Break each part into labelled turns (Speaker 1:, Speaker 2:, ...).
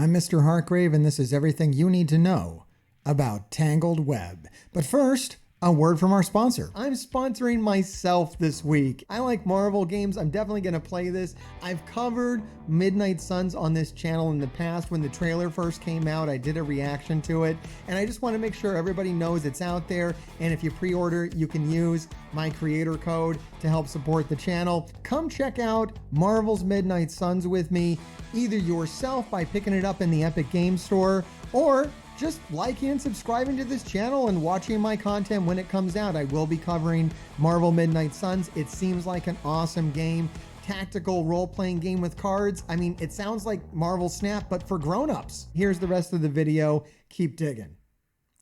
Speaker 1: I'm MrHartgrave, and this is everything you need to know about Tangled Web. But first, a word from our sponsor. I'm sponsoring myself this week. I like Marvel games. I'm definitely going to play this. I've covered Midnight Suns on this channel in the past. When the trailer first came out, I did a reaction to it, and I just want to make sure everybody knows it's out there. And if you pre-order, you can use my creator code to help support the channel. Come check out Marvel's Midnight Suns with me, either yourself by picking it up in the Epic Games Store, or just liking and subscribing to this channel and watching my content when it comes out. I will be covering Marvel Midnight Suns. It seems like an awesome game. Tactical role-playing game with cards. I mean, it sounds like Marvel Snap, but for grown-ups. Here's the rest of the video. Keep digging.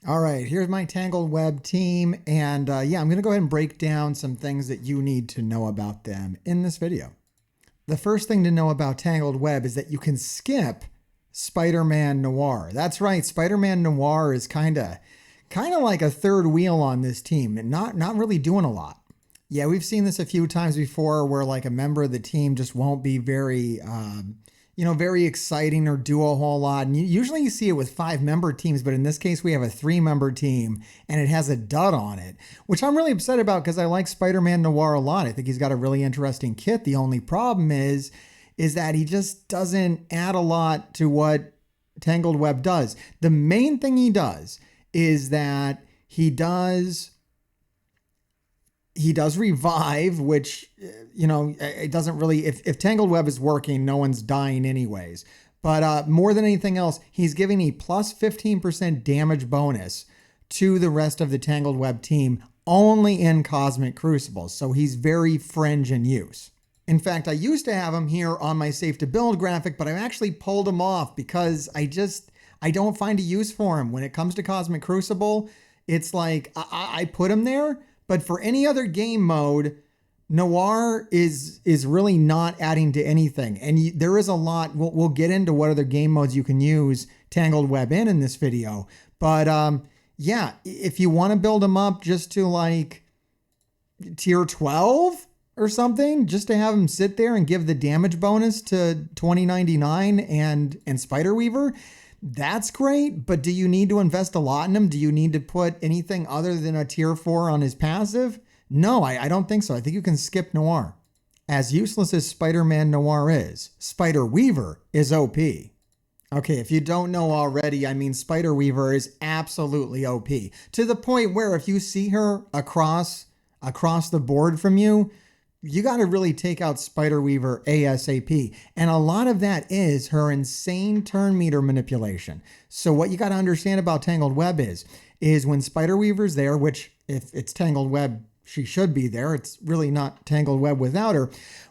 Speaker 1: All right, here's my Tangled Web team. And yeah, I'm gonna go ahead and break down some things that you need to know about them in this video. The first thing to know about Tangled Web is that you can skip Spider-Man Noir. That's right, Spider-Man Noir is kind of like a third wheel on this team and not really doing a lot. Yeah, we've seen this a few times before where like a member of the team just won't be very very exciting or do a whole lot. And usually you see it with 5-member teams, but in this case we have a 3-member team and it has a dud on it, which I'm really upset about because I like Spider-Man Noir a lot. I think he's got a really interesting kit. The only problem is that he just doesn't add a lot to what Tangled Web does. The main thing he does is that he does revive, which, it doesn't really, if Tangled Web is working, no one's dying anyways. But more than anything else, he's giving a plus 15% damage bonus to the rest of the Tangled Web team only in Cosmic Crucibles. So he's very fringe in use. In fact, I used to have him here on my Safe to Build graphic, but I actually pulled him off because I don't find a use for him. When it comes to Cosmic Crucible, it's like I put him there, but for any other game mode, Noir is really not adding to anything. And there is a lot, we'll get into what other game modes you can use Tangled Web in this video. But yeah, if you want to build him up just to like tier 12, or something, just to have him sit there and give the damage bonus to 2099 and Spider Weaver, that's great. But do you need to invest a lot in him? Do you need to put anything other than a tier 4 on his passive? No, I don't think so. I think you can skip Noir. As useless as Spider-Man Noir is, Spider Weaver is OP. Okay, if you don't know already, I mean, Spider Weaver is absolutely OP. To the point where if you see her across the board from you, you got to really take out Spider Weaver ASAP. And a lot of that is her insane turn meter manipulation. So what you got to understand about Tangled Web is when Spider Weaver's there, which if it's Tangled Web, she should be there. It's really not Tangled Web without her.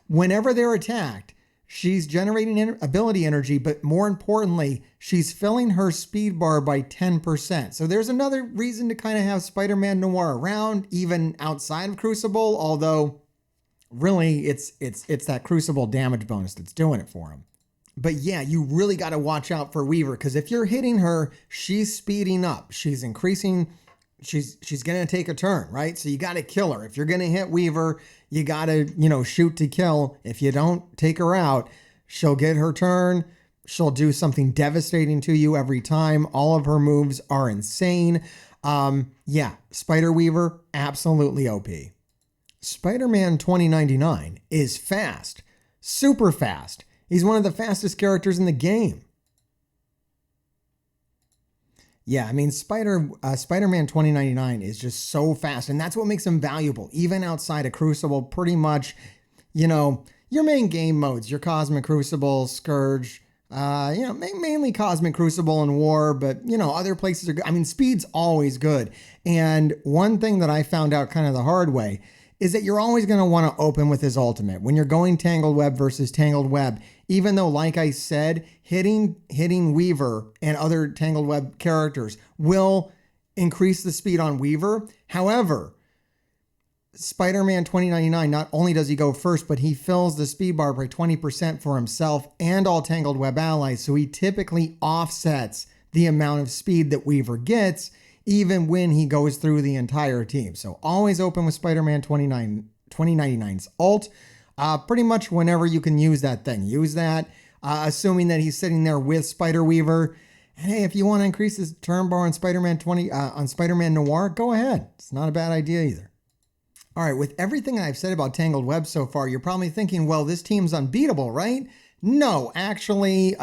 Speaker 1: Whenever they're attacked, she's generating ability energy, but more importantly, she's filling her speed bar by 10%. So there's another reason to kind of have Spider-Man Noir around, even outside of Crucible, although really, it's that Crucible damage bonus that's doing it for him. But yeah, you really got to watch out for Weaver, because if you're hitting her, she's speeding up. She's increasing. She's going to take a turn, right? So you got to kill her. If you're going to hit Weaver, you got to, shoot to kill. If you don't take her out, she'll get her turn. She'll do something devastating to you every time. All of her moves are insane. Yeah, Spider Weaver, absolutely OP. Spider-Man 2099 is fast, super fast. He's one of the fastest characters in the game. Yeah, I mean, Spider-Man 2099 is just so fast, and that's what makes him valuable. Even outside of Crucible, pretty much, your main game modes, your Cosmic Crucible, Scourge, mainly Cosmic Crucible and War, but, other places are good. I mean, speed's always good. And one thing that I found out kind of the hard way is that you're always going to want to open with his ultimate. When you're going Tangled Web versus Tangled Web, even though, like I said, hitting Weaver and other Tangled Web characters will increase the speed on Weaver. However, Spider-Man 2099, not only does he go first, but he fills the speed bar by 20% for himself and all Tangled Web allies. So he typically offsets the amount of speed that Weaver gets, even when he goes through the entire team. So always open with Spider-Man 2099's ult. Pretty much whenever you can use that thing, use that. assuming that he's sitting there with Spider Weaver. And hey, if you want to increase his turn bar on Spider-Man 20 on Spider-Man Noir, go ahead. It's not a bad idea either. All right, with everything I've said about Tangled Web so far, you're probably thinking, well, this team's unbeatable, right? No, actually,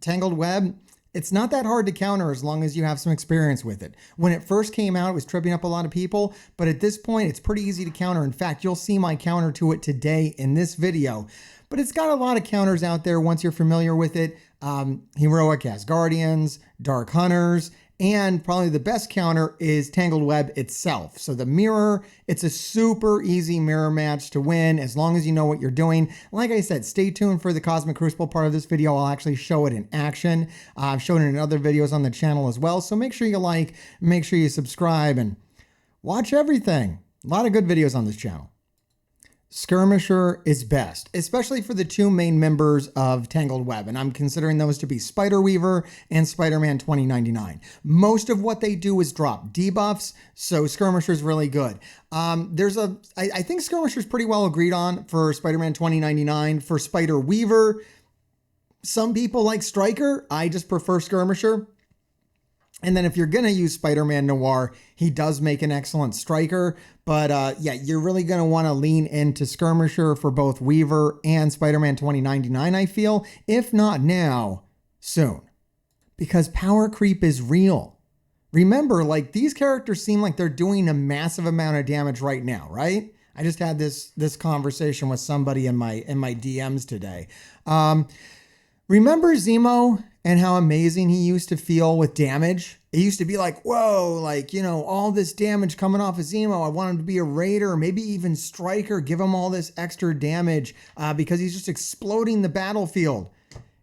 Speaker 1: Tangled Web, it's not that hard to counter as long as you have some experience with it. When it first came out, it was tripping up a lot of people, but at this point, it's pretty easy to counter. In fact, you'll see my counter to it today in this video. But it's got a lot of counters out there once you're familiar with it. Heroic Asgardians, Dark Hunters, and probably the best counter is Tangled Web itself. So the mirror, it's a super easy mirror match to win as long as you know what you're doing. Like I said, stay tuned for the Cosmic Crucible part of this video. I'll actually show it in action. I've shown it in other videos on the channel as well. So make sure you like, make sure you subscribe, and watch everything. A lot of good videos on this channel. Skirmisher is best, especially for the two main members of Tangled Web, and I'm considering those to be Spider Weaver and Spider-Man 2099. Most of what they do is drop debuffs, so Skirmisher is really good. I think Skirmisher is pretty well agreed on for Spider-Man 2099. For Spider Weaver, some people like Striker. I just prefer Skirmisher. And then if you're going to use Spider-Man Noir, he does make an excellent striker. But yeah, you're really going to want to lean into Skirmisher for both Weaver and Spider-Man 2099, I feel. If not now, soon. Because power creep is real. Remember, like, these characters seem like they're doing a massive amount of damage right now, right? I just had this conversation with somebody in my DMs today. Remember Zemo and how amazing he used to feel with damage? It used to be like, whoa, like, you know, all this damage coming off of Zemo. I want him to be a Raider, maybe even Striker, give him all this extra damage because he's just exploding the battlefield.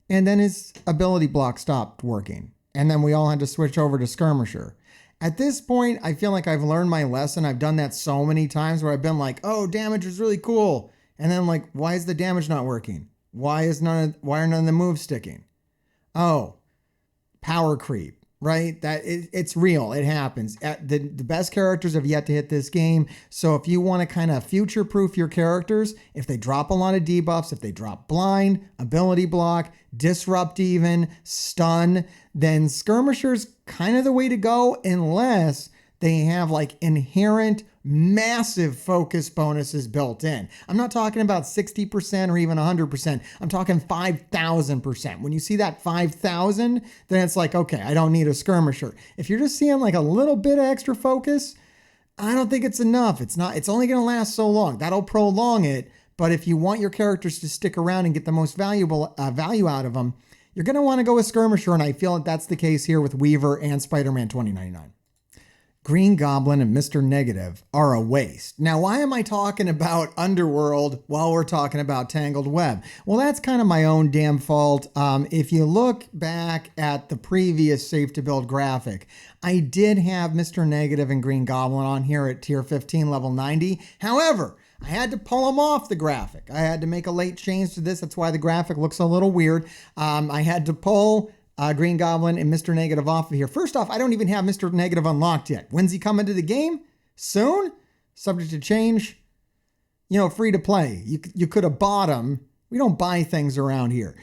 Speaker 1: And then his ability block stopped working. And then we all had to switch over to Skirmisher. At this point, I feel like I've learned my lesson. I've done that so many times where I've been like, oh, damage is really cool. And then like, why is the damage not working? Why are none of the moves sticking? Oh, power creep, right? It's real. It happens. The best characters have yet to hit this game. So if you want to kind of future-proof your characters, if they drop a lot of debuffs, if they drop blind, ability block, disrupt even, stun, then Skirmisher's kind of the way to go unless they have like inherent massive focus bonuses built in. I'm not talking about 60% or even 100%. I'm talking 5,000%. When you see that 5,000, then it's like, okay, I don't need a Skirmisher. If you're just seeing like a little bit of extra focus, I don't think it's enough. It's only going to last so long. That'll prolong it. But if you want your characters to stick around and get the most value out of them, you're going to want to go with Skirmisher. And I feel that that's the case here with Weaver and Spider-Man 2099. Green Goblin and Mr. Negative are a waste. Now, why am I talking about Underworld while we're talking about Tangled Web? Well, that's kind of my own damn fault. If you look back at the previous Safe to Build graphic, I did have Mr. Negative and Green Goblin on here at tier 15, level 90. However, I had to pull them off the graphic. I had to make a late change to this. That's why the graphic looks a little weird. I had to pull Green Goblin and Mr. Negative off of here. First off, I don't even have Mr. Negative unlocked yet. When's he coming to the game? Soon? Subject to change. You know, free to play. You could have bought him. We don't buy things around here.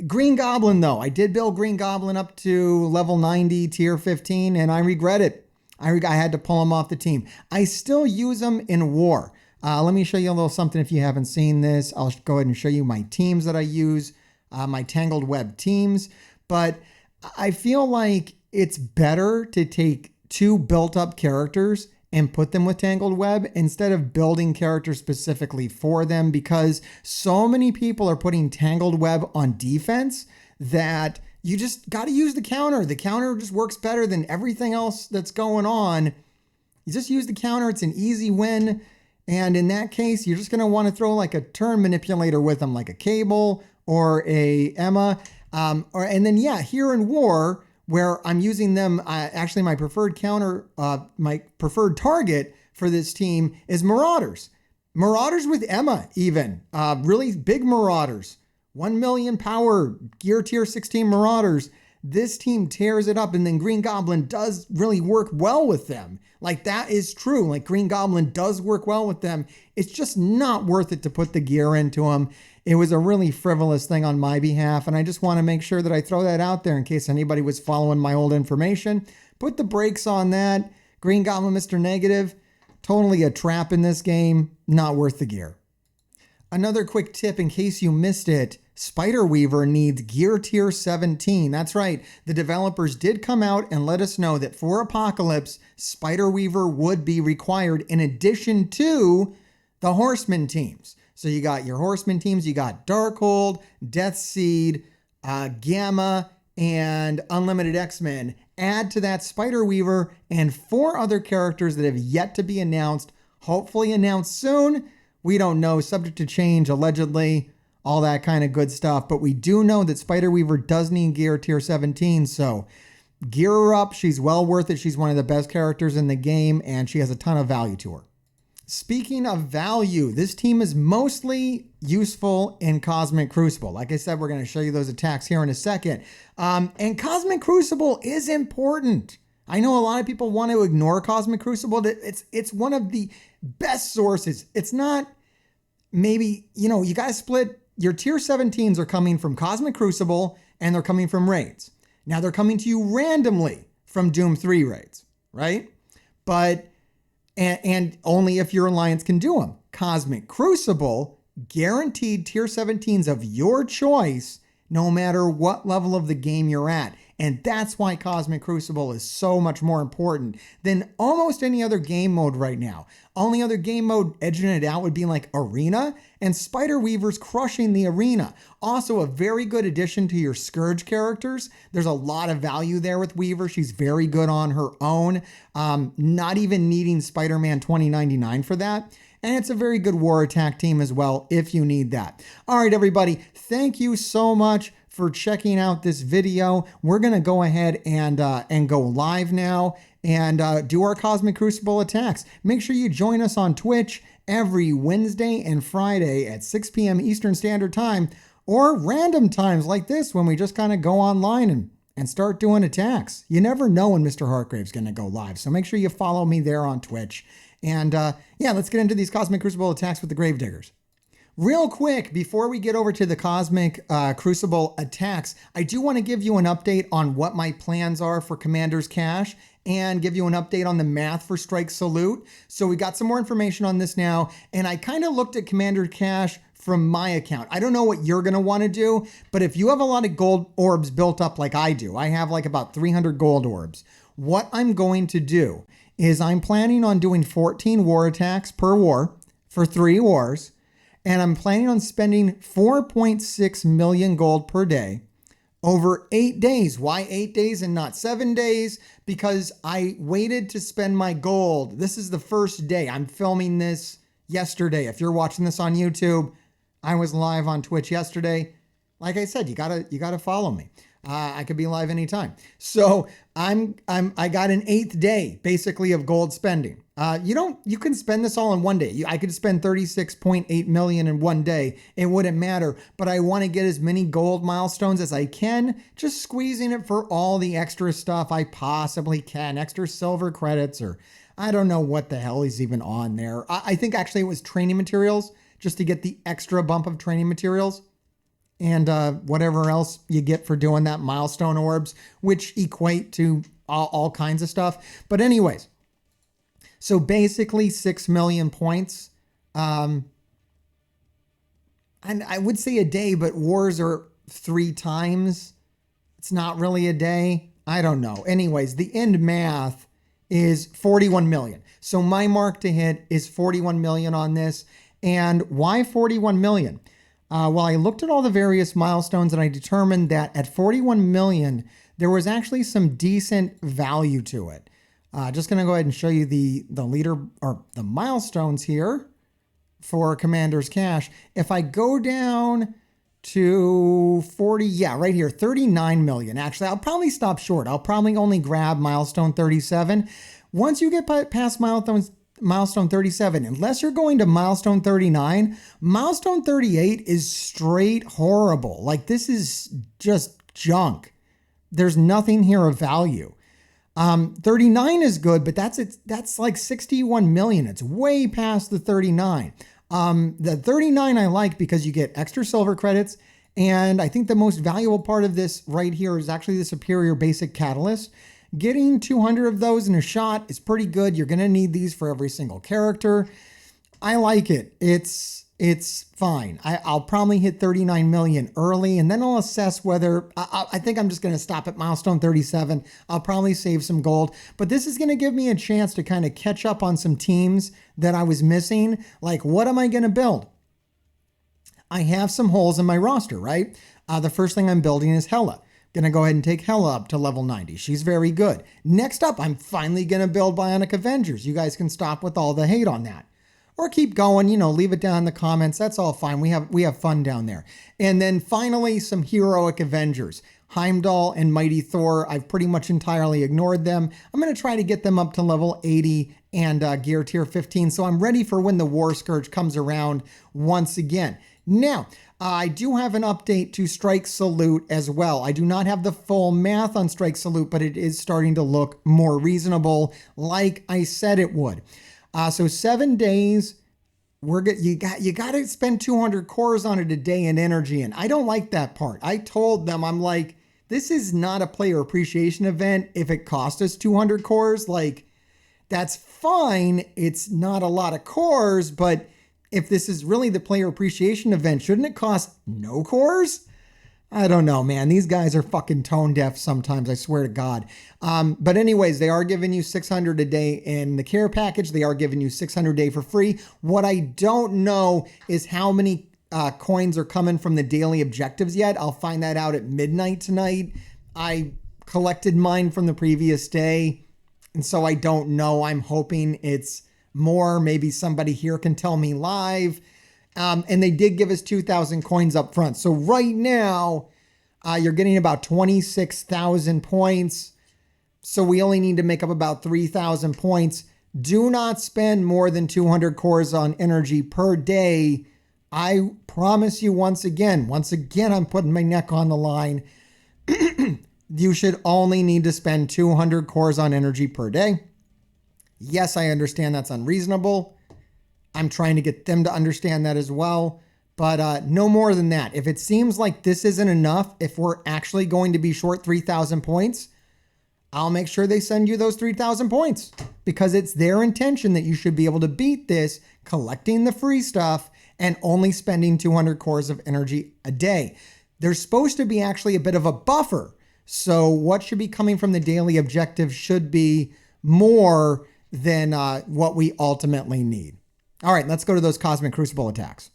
Speaker 1: Green Goblin, though. I did build Green Goblin up to level 90, tier 15, and I regret it. I had to pull him off the team. I still use him in war. Let me show you a little something if you haven't seen this. I'll go ahead and show you my teams that I use, my Tangled Web teams. But I feel like it's better to take two built-up characters and put them with Tangled Web instead of building characters specifically for them, because so many people are putting Tangled Web on defense that you just got to use the counter. The counter just works better than everything else that's going on. You just use the counter. It's an easy win. And in that case, you're just going to want to throw like a turn manipulator with them, like a Cable or a Emma. And then, yeah, here in War, where I'm using them, actually my preferred counter, my preferred target for this team is Marauders. Marauders with Emma even, really big Marauders. 1 million power, gear tier 16 Marauders. this team tears it up, and then Green Goblin does really work well with them. Like, that is true. Like, Green Goblin does work well with them. It's just not worth it to put the gear into him. It was a really frivolous thing on my behalf, and I just want to make sure that I throw that out there in case anybody was following my old information. Put the brakes on that. Green Goblin, Mr. Negative, totally a trap in this game. Not worth the gear. Another quick tip in case you missed it, Spider Weaver needs gear tier 17. That's right. The developers did come out and let us know that for Apocalypse, Spider Weaver would be required in addition to the Horseman teams. So you got your Horseman teams, you got Darkhold, Death Seed, Gamma, and Unlimited X-Men. Add to that Spider Weaver and 4 other characters that have yet to be announced, hopefully announced soon. We don't know, subject to change, allegedly, all that kind of good stuff. But we do know that Spider Weaver does need gear tier 17, so gear her up. She's well worth it. She's one of the best characters in the game, and she has a ton of value to her. Speaking of value, this team is mostly useful in Cosmic Crucible. Like I said, we're going to show you those attacks here in a second. And Cosmic Crucible is important. I know a lot of people want to ignore Cosmic Crucible. It's one of the best sources. It's not maybe, you got to split. Your tier 17s are coming from Cosmic Crucible and they're coming from raids. Now they're coming to you randomly from Doom 3 raids, right? But and only if your alliance can do them. Cosmic Crucible, guaranteed tier 17s of your choice, no matter what level of the game you're at. And that's why Cosmic Crucible is so much more important than almost any other game mode right now. Only other game mode edging it out would be like Arena, and Spider Weaver's crushing the Arena. Also a very good addition to your Scourge characters. There's a lot of value there with Weaver. She's very good on her own, not even needing Spider-Man 2099 for that. And it's a very good war attack team as well if you need that. All right, everybody, thank you so much for checking out this video. We're going to go ahead and go live now and do our Cosmic Crucible attacks. Make sure you join us on Twitch every Wednesday and Friday at 6 p.m. Eastern Standard Time, or random times like this when we just kind of go online and start doing attacks. You never know when MrHartgrave's going to go live, so make sure you follow me there on Twitch. And yeah, let's get into these Cosmic Crucible attacks with the Gravediggers. Real quick, before we get over to the Cosmic Crucible attacks, I do want to give you an update on what my plans are for Commander's Cache and give you an update on the math for Strike Salute. So we got some more information on this now, and I kind of looked at Commander's Cache from my account. I don't know what you're going to want to do, but if you have a lot of gold orbs built up like I do, I have like about 300 gold orbs. What I'm going to do is I'm planning on doing 14 war attacks per war for 3 wars. And I'm planning on spending 4.6 million gold per day over 8 days. Why 8 days and not 7 days? Because I waited to spend my gold. This is the first day. I'm filming this yesterday. If you're watching this on YouTube, I was live on Twitch yesterday. Like I said, you gotta follow me. I could be live anytime. So I got an 8th day basically of gold spending. You can spend this all in one day. I could spend 36.8 million in one day. It wouldn't matter, but I want to get as many gold milestones as I can, just squeezing it for all the extra stuff I possibly can. Extra silver credits, or I don't know what the hell is even on there. I think actually it was training materials, just to get the extra bump of training materials. And whatever else you get for doing that, milestone orbs, which equate to all kinds of stuff. But anyways, so basically 6 million points. And I would say a day, but wars are 3 times. It's not really a day. I don't know. Anyways, the end math is 41 million. So my mark to hit is 41 million on this. And why 41 million? Well, I looked at all the various milestones and I determined that at 41 million, there was actually some decent value to it. Just going to go ahead and show you the leader or the milestones here for Commander's Cache. If I go down to 40, yeah, right here, 39 million. Actually, I'll probably stop short. I'll probably only grab milestone 37. Once you get past milestone 37, unless you're going to milestone 39, milestone 38 is straight horrible. Like, this is just junk. there's nothing here of value. 39 is good, but that's like 61 million. It's way past the 39. The 39 I like because you get extra silver credits. And I think the most valuable part of this right here is actually the superior basic catalyst. Getting 200 of those in a shot is pretty good. You're going to need these for every single character. I like it. It's fine. I'll probably hit 39 million early, and then I'll assess whether, I think I'm just going to stop at milestone 37. I'll probably save some gold, but this is going to give me a chance to kind of catch up on some teams that I was missing. Like, what am I going to build? I have some holes in my roster, right? The first thing I'm building is Hela. Gonna go ahead and take Hela up to level 90. She's very good. Next up, I'm finally gonna build Bionic Avengers. You guys can stop with all the hate on that. Or keep going, leave it down in the comments. That's all fine. We have fun down there. And then finally, some heroic Avengers. Heimdall and Mighty Thor, I've pretty much entirely ignored them. I'm going to try to get them up to level 80 and gear tier 15. So I'm ready for when the War Scourge comes around once again. Now, I do have an update to Strike Salute as well. I do not have the full math on Strike Salute, but it is starting to look more reasonable like I said it would. So 7 days, you got to spend 200 cores on it a day in energy, and I don't like that part. I told them, I'm like, this is not a player appreciation event. If it cost us 200 cores, like, that's fine. It's not a lot of cores, but if this is really the player appreciation event, shouldn't it cost no cores? I don't know, man. These guys are fucking tone deaf sometimes, I swear to God. But anyways, they are giving you 600 a day in the care package. They are giving you 600 a day for free. What I don't know is how many coins are coming from the daily objectives yet. I'll find that out at midnight tonight. I collected mine from the previous day, and so I don't know. I'm hoping it's more. Maybe somebody here can tell me live. And they did give us 2,000 coins up front. So right now, you're getting about 26,000 points. So we only need to make up about 3,000 points. Do not spend more than 200 cores on energy per day. I promise you once again, I'm putting my neck on the line. You should only need to spend 200 cores on energy per day. Yes, I understand that's unreasonable. I'm trying to get them to understand that as well, but no more than that. If it seems like this isn't enough, if we're actually going to be short 3,000 points, I'll make sure they send you those 3,000 points because it's their intention that you should be able to beat this, collecting the free stuff and only spending 200 cores of energy a day. There's supposed to be actually a bit of a buffer. So what should be coming from the daily objective should be more than what we ultimately need. All right, let's go to those Cosmic Crucible attacks.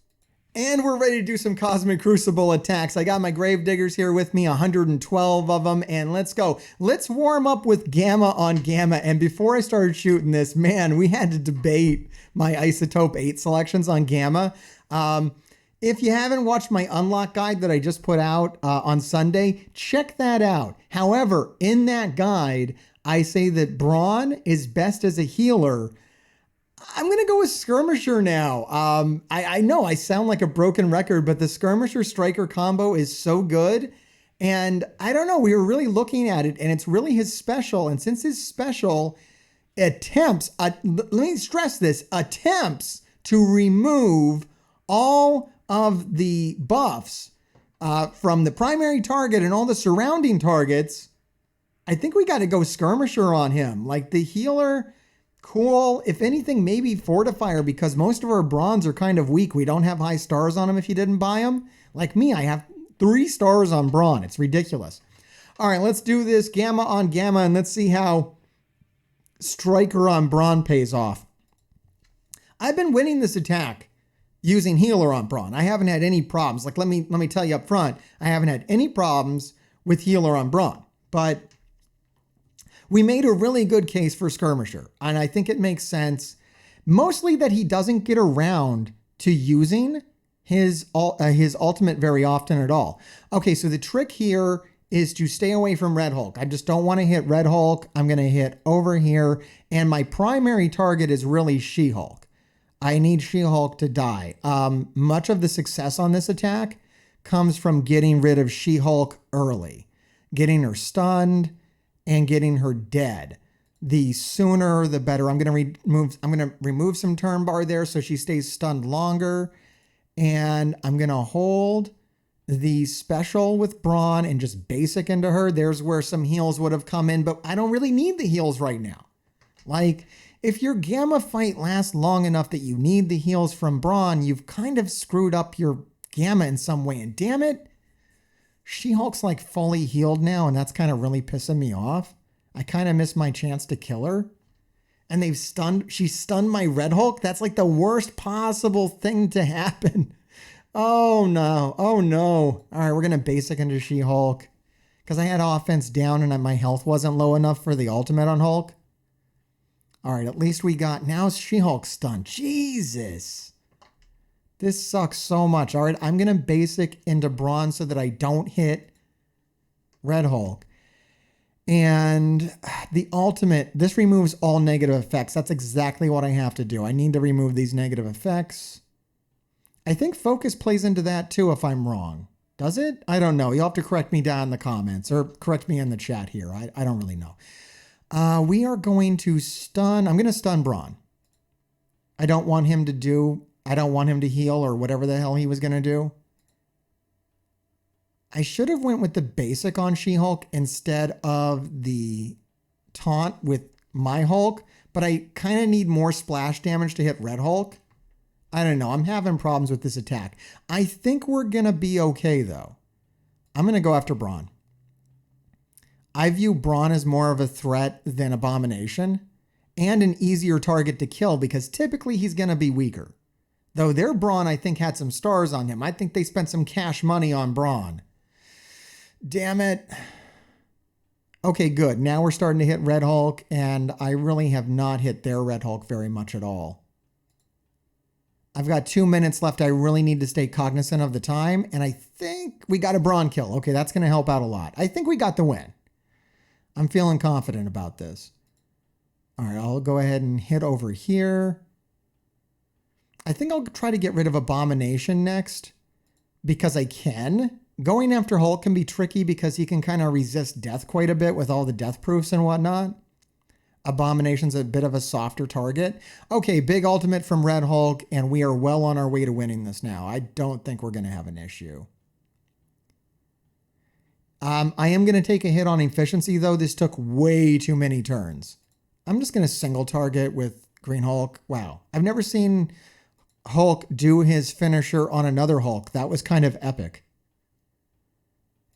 Speaker 1: And we're ready to do some Cosmic Crucible attacks. I got my Gravediggers here with me, 112 of them, and let's go. Let's warm up with Gamma on Gamma. And before I started shooting this, man, we had to debate my Isotope 8 selections on Gamma. If you haven't watched my unlock guide that I just put out on Sunday, check that out. However, in that guide, I say that Brawn is best as a healer. I'm going to go with Skirmisher now. I know I sound like a broken record, but the Skirmisher Striker combo is so good. And I don't know, we were really looking at it and it's really his special. And since his special attempts, let me stress this, attempts to remove all of the buffs from the primary target and all the surrounding targets, I think we got to go Skirmisher on him. Like the healer, cool. If anything, maybe Fortifier because most of our bronze are kind of weak. We don't have high stars on them if you didn't buy them. Like me, I have 3 stars on Brawn. It's ridiculous. All right, let's do this Gamma on Gamma and let's see how Striker on Brawn pays off. I've been winning this attack using healer on Brawn. I haven't had any problems. Like let me tell you up front, I haven't had any problems with healer on Brawn. But we made a really good case for Skirmisher, and I think it makes sense, mostly that he doesn't get around to using his ultimate very often at all. Okay, so the trick here is to stay away from Red Hulk. I just don't want to hit Red Hulk. I'm going to hit over here, and my primary target is really She-Hulk. I need She-Hulk to die. Much of the success on this attack comes from getting rid of She-Hulk early. getting her stunned, and getting her dead. The sooner, the better. I'm going to remove some turn bar there so she stays stunned longer. And I'm going to hold the special with Brawn and just basic into her. There's where some heals would have come in, but I don't really need the heals right now. Like, if your Gamma fight lasts long enough that you need the heals from Brawn, you've kind of screwed up your Gamma in some way. And damn it, She-Hulk's like fully healed now, and that's kind of really pissing me off. I kind of missed my chance to kill her. And she stunned my Red Hulk. That's like the worst possible thing to happen. Oh no, oh no. All right, we're gonna basic into She-Hulk because I had offense down and my health wasn't low enough for the ultimate on Hulk. All right, at least we got, now She-Hulk stunned. Jesus. This sucks so much. All right, I'm gonna basic into Brawn so that I don't hit Red Hulk. And the ultimate, this removes all negative effects. That's exactly what I have to do. I need to remove these negative effects. I think focus plays into that too if I'm wrong. Does it? I don't know. You'll have to correct me down in the comments or correct me in the chat here. I don't really know. We are going to stun. I'm going to stun Brawn. I don't want him to heal or whatever the hell he was going to do. I should have went with the basic on She-Hulk instead of the taunt with my Hulk, but I kind of need more splash damage to hit Red Hulk. I don't know. I'm having problems with this attack. I think we're going to be okay, though. I'm going to go after Brawn. I view Brawn as more of a threat than Abomination and an easier target to kill because typically he's going to be weaker. Though their Brawn, I think, had some stars on him. I think they spent some cash money on Brawn. Damn it. Okay, good. Now we're starting to hit Red Hulk, and I really have not hit their Red Hulk very much at all. I've got 2 minutes left. I really need to stay cognizant of the time, and I think we got a Brawn kill. Okay, that's going to help out a lot. I think we got the win. I'm feeling confident about this. All right, I'll go ahead and hit over here. I think I'll try to get rid of Abomination next because I can. Going after Hulk can be tricky because he can kind of resist death quite a bit with all the death proofs and whatnot. Abomination's a bit of a softer target. Okay, big ultimate from Red Hulk, and we are well on our way to winning this now. I don't think we're going to have an issue. I am going to take a hit on efficiency, though. This took way too many turns. I'm just going to single target with Green Hulk. Wow. I've never seen Hulk do his finisher on another Hulk. That was kind of epic.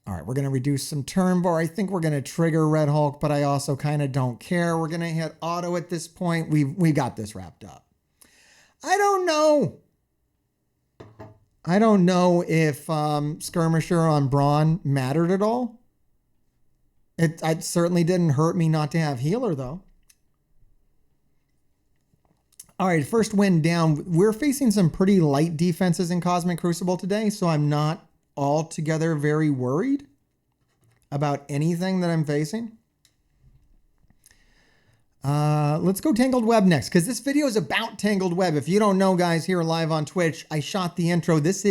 Speaker 1: All right, we're going to reduce some turn bar. I think we're going to trigger Red Hulk, but I also kind of don't care. We're going to hit auto at this point. We got this wrapped up. I don't know. I don't know if Skirmisher on Brawn mattered at all. It certainly didn't hurt me not to have healer, though. All right, first win down. We're facing some pretty light defenses in Cosmic Crucible today, so I'm not altogether very worried about anything that I'm facing. Let's go Tangled Web next, because this video is about Tangled Web. If you don't know, guys, here live on Twitch, I shot the intro. This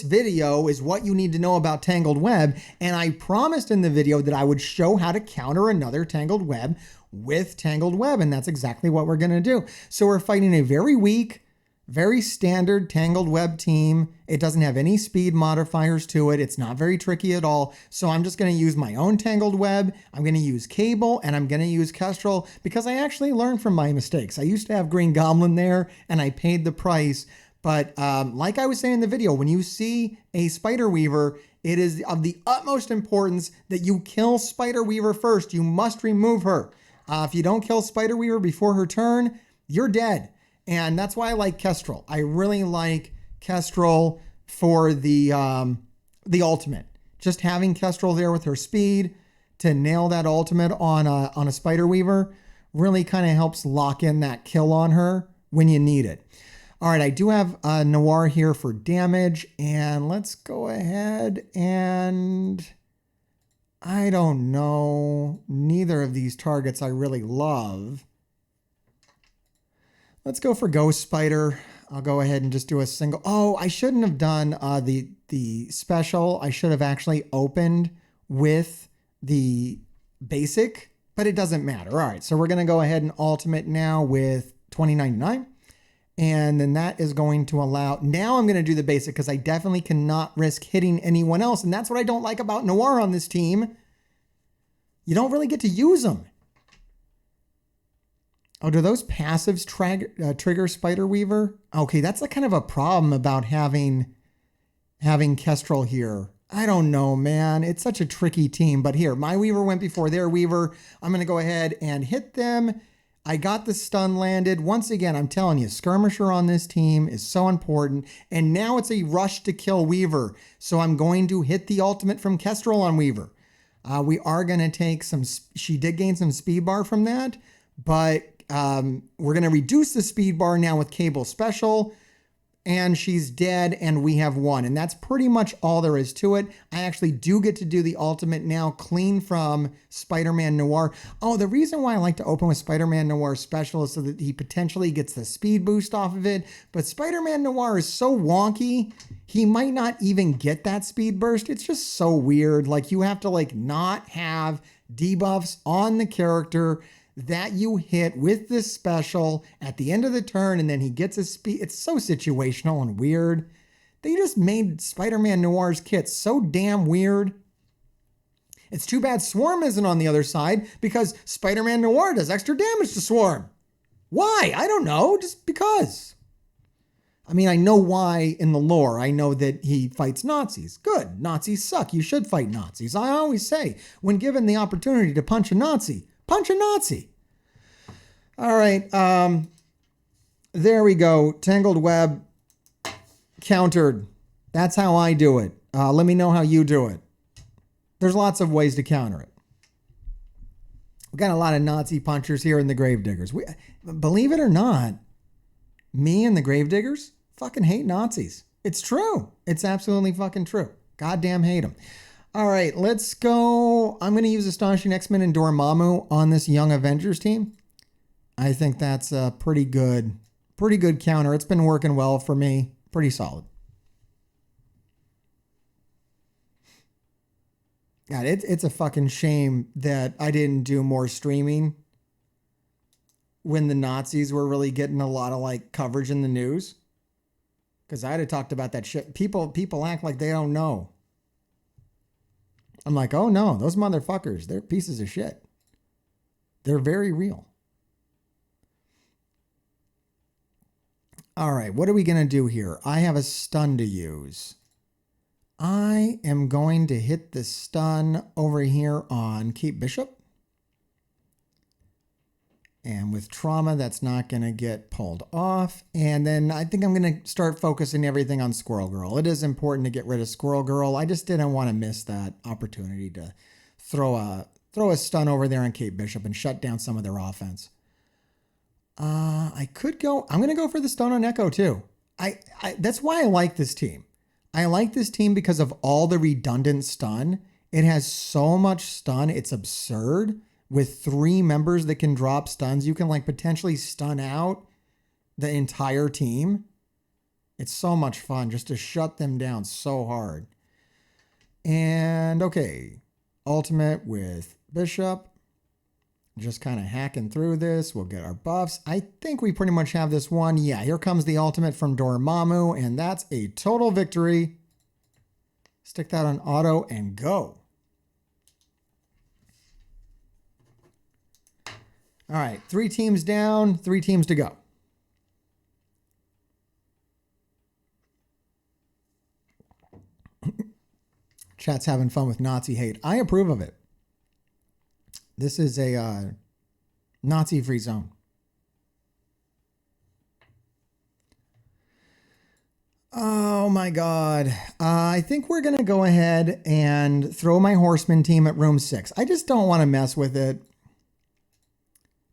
Speaker 1: video is what you need to know about Tangled Web, and I promised in the video that I would show how to counter another Tangled Web with Tangled Web, and that's exactly what we're going to do. So we're fighting a very weak, very standard Tangled Web team. It doesn't have any speed modifiers to it. It's not very tricky at all. So I'm just going to use my own Tangled Web. I'm going to use Cable, and I'm going to use Kestrel because I actually learned from my mistakes. I used to have Green Goblin there, and I paid the price. But like I was saying in the video, when you see a Spider Weaver, it is of the utmost importance that you kill Spider Weaver first. You must remove her. If you don't kill Spider Weaver before her turn, you're dead. And that's why I like Kestrel. I really like Kestrel for the ultimate. Just having Kestrel there with her speed to nail that ultimate on a Spider Weaver really kind of helps lock in that kill on her when you need it. All right, I do have Noir here for damage, and let's go ahead and I don't know. Neither of these targets I really love. Let's go for Ghost Spider. I'll go ahead and just do a single. Oh, I shouldn't have done the special. I should have actually opened with the basic, but it doesn't matter. All right, so we're going to go ahead and ultimate now with 2099. And then that is going to allow, now I'm going to do the basic because I definitely cannot risk hitting anyone else. And that's what I don't like about Noir on this team. You don't really get to use them. Oh, do those passives trigger Spider Weaver? Okay, that's a kind of a problem about having Kestrel here. I don't know, man. It's such a tricky team. But here, my Weaver went before their Weaver. I'm going to go ahead and hit them. I got the stun landed. Once again, I'm telling you, Skirmisher on this team is so important. And now it's a rush to kill Weaver. So I'm going to hit the ultimate from Kestrel on Weaver. We are going to take some, she did gain some speed bar from that, but we're going to reduce the speed bar now with Cable Special. And she's dead, and we have won. And that's pretty much all there is to it. I actually do get to do the ultimate now clean from Spider-Man Noir. Oh, the reason why I like to open with Spider-Man Noir Special is so that he potentially gets the speed boost off of it. But Spider-Man Noir is so wonky, he might not even get that speed burst. It's just so weird. Like, you have to like not have debuffs on the character that you hit with this special at the end of the turn, and then he gets a speed. It's so situational and weird. They just made Spider-Man Noir's kit so damn weird. It's too bad Swarm isn't on the other side, because Spider-Man Noir does extra damage to Swarm. Why? I don't know, just because. I mean, I know why in the lore. I know that he fights Nazis. Good. Nazis suck. You should fight Nazis. I always say, when given the opportunity to punch a Nazi, punch a Nazi. All right. There we go. Tangled Web countered. That's how I do it. Let me know how you do it. There's lots of ways to counter it. We've got a lot of Nazi punchers here in the Gravediggers. Believe it or not, me and the Gravediggers fucking hate Nazis. It's true. It's absolutely fucking true. Goddamn hate them. All right, let's go. I'm going to use Astonishing X-Men and Dormammu on this Young Avengers team. I think that's a pretty good counter. It's been working well for me. Pretty solid. God, it's a fucking shame that I didn't do more streaming when the Nazis were really getting a lot of like coverage in the news. Because I'd have talked about that shit. People act like they don't know. I'm like, oh no, those motherfuckers, they're pieces of shit. They're very real. All right, what are we going to do here? I have a stun to use. I am going to hit the stun over here on Kate Bishop. And with trauma, that's not going to get pulled off. And then I think I'm going to start focusing everything on Squirrel Girl. It is important to get rid of Squirrel Girl. I just didn't want to miss that opportunity to throw a stun over there on Kate Bishop and shut down some of their offense. I could go, I'm going to go for the stun on Echo too. That's why I like this team. I like this team because of all the redundant stun. It has so much stun. It's absurd. With 3 members that can drop stuns, you can like potentially stun out the entire team. It's so much fun just to shut them down so hard. And okay, ultimate with Bishop. Just kind of hacking through this. We'll get our buffs. I think we pretty much have this one. Yeah, here comes the ultimate from Dormammu, and that's a total victory. Stick that on auto and go. All right, 3 teams down, 3 teams to go. Chat's having fun with Nazi hate. I approve of it. This is a Nazi-free zone. Oh my God. I think we're going to go ahead and throw my Horseman team at room 6. I just don't want to mess with it.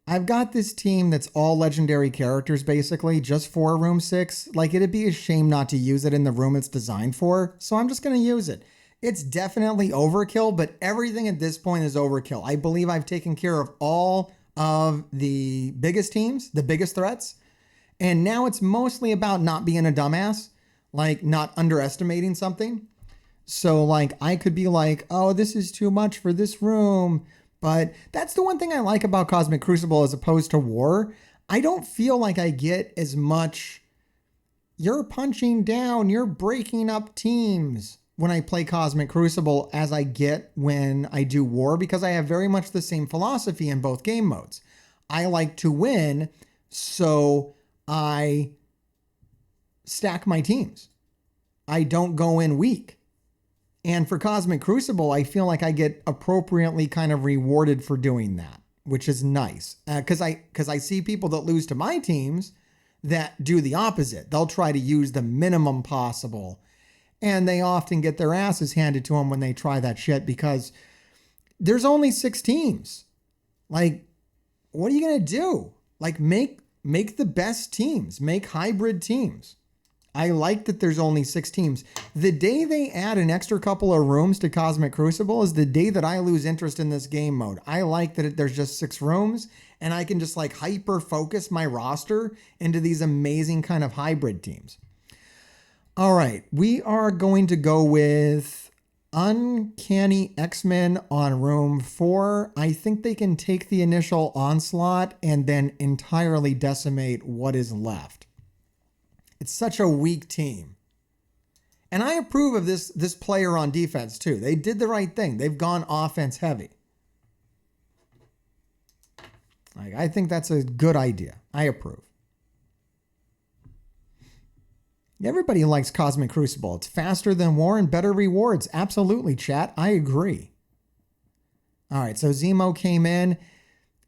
Speaker 1: I've got this team that's all legendary characters, basically, just for room 6. Like, it'd be a shame not to use it in the room it's designed for, so I'm just going to use it. It's definitely overkill, but everything at this point is overkill. I believe I've taken care of all of the biggest teams, the biggest threats, and now it's mostly about not being a dumbass, like not underestimating something. So like I could be like, oh, this is too much for this room. But that's the one thing I like about Cosmic Crucible as opposed to War. I don't feel like I get as much, you're punching down, you're breaking up teams when I play Cosmic Crucible as I get when I do War, because I have very much the same philosophy in both game modes. I like to win, so I stack my teams. I don't go in weak. And for Cosmic Crucible, I feel like I get appropriately kind of rewarded for doing that, which is nice. Because I see people that lose to my teams that do the opposite. They'll try to use the minimum possible, and they often get their asses handed to them when they try that shit because there's only 6 teams. Like, what are you going to do? Like, make the best teams. Make hybrid teams. I like that there's only 6 teams. The day they add an extra couple of rooms to Cosmic Crucible is the day that I lose interest in this game mode. I like that there's just 6 rooms and I can just like hyper focus my roster into these amazing kind of hybrid teams. All right, we are going to go with Uncanny X-Men on room 4. I think they can take the initial onslaught and then entirely decimate what is left. It's such a weak team. And I approve of this player on defense too. They did the right thing. They've gone offense heavy. Like, I think that's a good idea. I approve. Everybody likes Cosmic Crucible. It's faster than War and better rewards. Absolutely, chat. I agree. All right, so Zemo came in.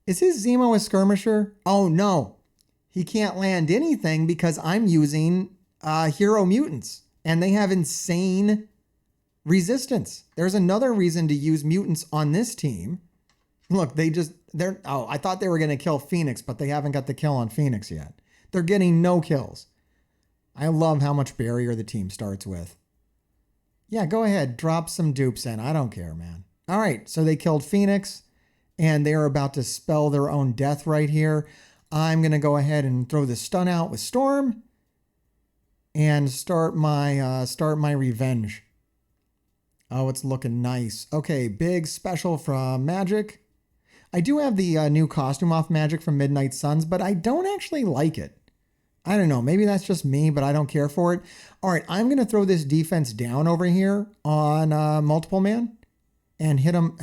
Speaker 1: Is his Zemo a skirmisher? Oh, no. He can't land anything because I'm using hero mutants and they have insane resistance. There's another reason to use mutants on this team. Look, I thought they were going to kill Phoenix, but they haven't got the kill on Phoenix yet. They're getting no kills. I love how much barrier the team starts with. Yeah, go ahead. Drop some dupes in. I don't care, man. All right, so they killed Phoenix and they're about to spell their own death right here. I'm going to go ahead and throw the stun out with Storm and start my revenge. Oh, it's looking nice. Okay, big special from Magic. I do have the new costume off Magic from Midnight Suns, but I don't actually like it. I don't know. Maybe that's just me, but I don't care for it. All right, I'm going to throw this defense down over here on Multiple Man and hit him.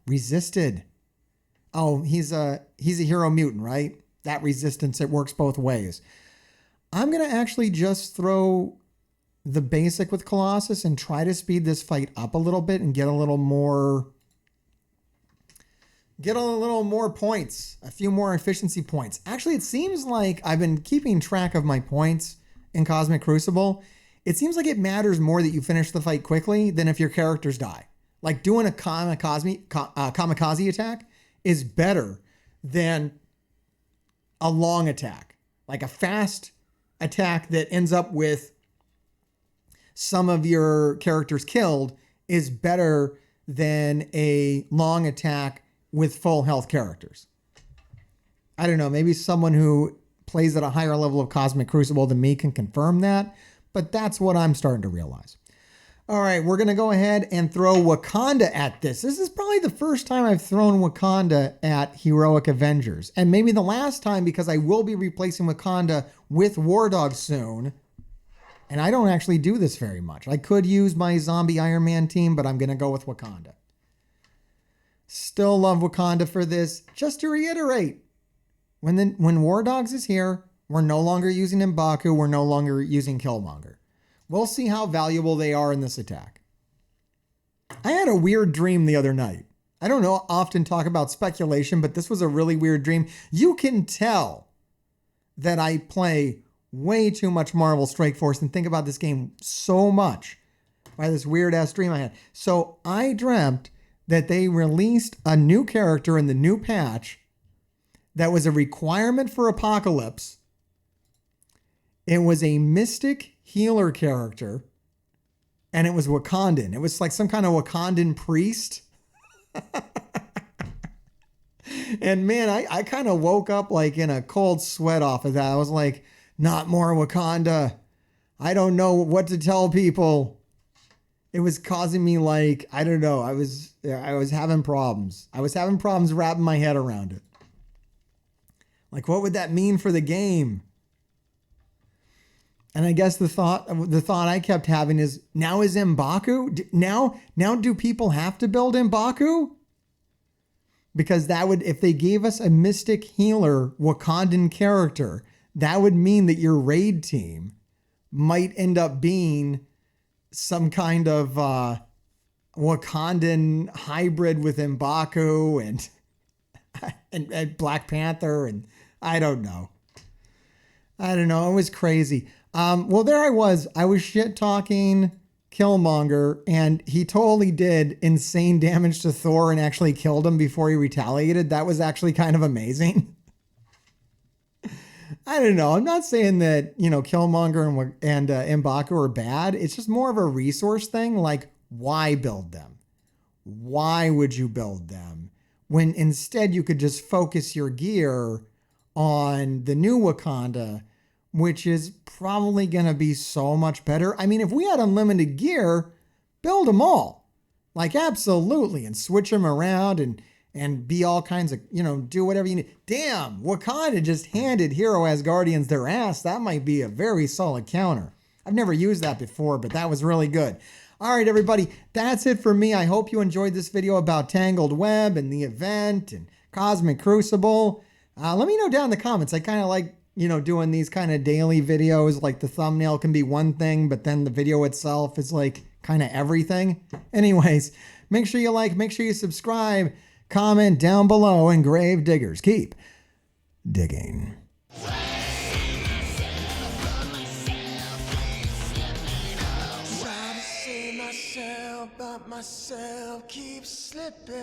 Speaker 1: Resisted. Oh, he's a hero mutant, right? That resistance, it works both ways. I'm going to actually just throw the basic with Colossus and try to speed this fight up a little bit and get a little more points, a few more efficiency points. Actually, it seems like I've been keeping track of my points in Cosmic Crucible. It seems like it matters more that you finish the fight quickly than if your characters die. Like doing a kamikaze attack is better than a long attack. Like a fast attack that ends up with some of your characters killed is better than a long attack with full health characters. I don't know, maybe someone who plays at a higher level of Cosmic Crucible than me can confirm that, but that's what I'm starting to realize. All right, we're going to go ahead and throw Wakanda at this. This is probably the first time I've thrown Wakanda at Heroic Avengers. And maybe the last time because I will be replacing Wakanda with War Dog soon. And I don't actually do this very much. I could use my zombie Iron Man team, but I'm going to go with Wakanda. Still love Wakanda for this. Just to reiterate, when War Dogs is here, we're no longer using M'Baku. We're no longer using Killmonger. We'll see how valuable they are in this attack. I had a weird dream the other night. I don't know, often talk about speculation, but this was a really weird dream. You can tell that I play way too much Marvel Strike Force and think about this game so much by this weird ass dream I had. So I dreamt that they released a new character in the new patch that was a requirement for Apocalypse. It was a mystic healer character, and it was Wakandan. It was like some kind of Wakandan priest. And man, I kind of woke up like in a cold sweat off of that. I was like, not more Wakanda. I don't know what to tell people. It was causing me like, I don't know. I was having problems. I was having problems wrapping my head around it. Like, what would that mean for the game? And I guess the thought I kept having is, now is M'Baku? Now do people have to build M'Baku? Because that would, if they gave us a mystic healer Wakandan character, that would mean that your raid team might end up being some kind of Wakandan hybrid with M'Baku and Black Panther, and I don't know. It was crazy. Well, there I was shit talking Killmonger, and he totally did insane damage to Thor and actually killed him before he retaliated. That was actually kind of amazing. I don't know. I'm not saying that, Killmonger and M'Baku are bad. It's just more of a resource thing. Like, why build them? Why would you build them when instead you could just focus your gear on the new Wakanda, which is probably going to be so much better. I mean, if we had unlimited gear, build them all. Like, absolutely. And switch them around and be all kinds of, do whatever you need. Damn, Wakanda just handed Hero Asgardians their ass. That might be a very solid counter. I've never used that before, but that was really good. All right, everybody, that's it for me. I hope you enjoyed this video about Tangled Web and the event and Cosmic Crucible. Let me know down in the comments. I kind of like, doing these kind of daily videos. Like, the thumbnail can be one thing, but then the video itself is like kind of everything. Anyways, make sure you like, make sure you subscribe, comment down below, and grave diggers keep digging. But myself keeps slipping.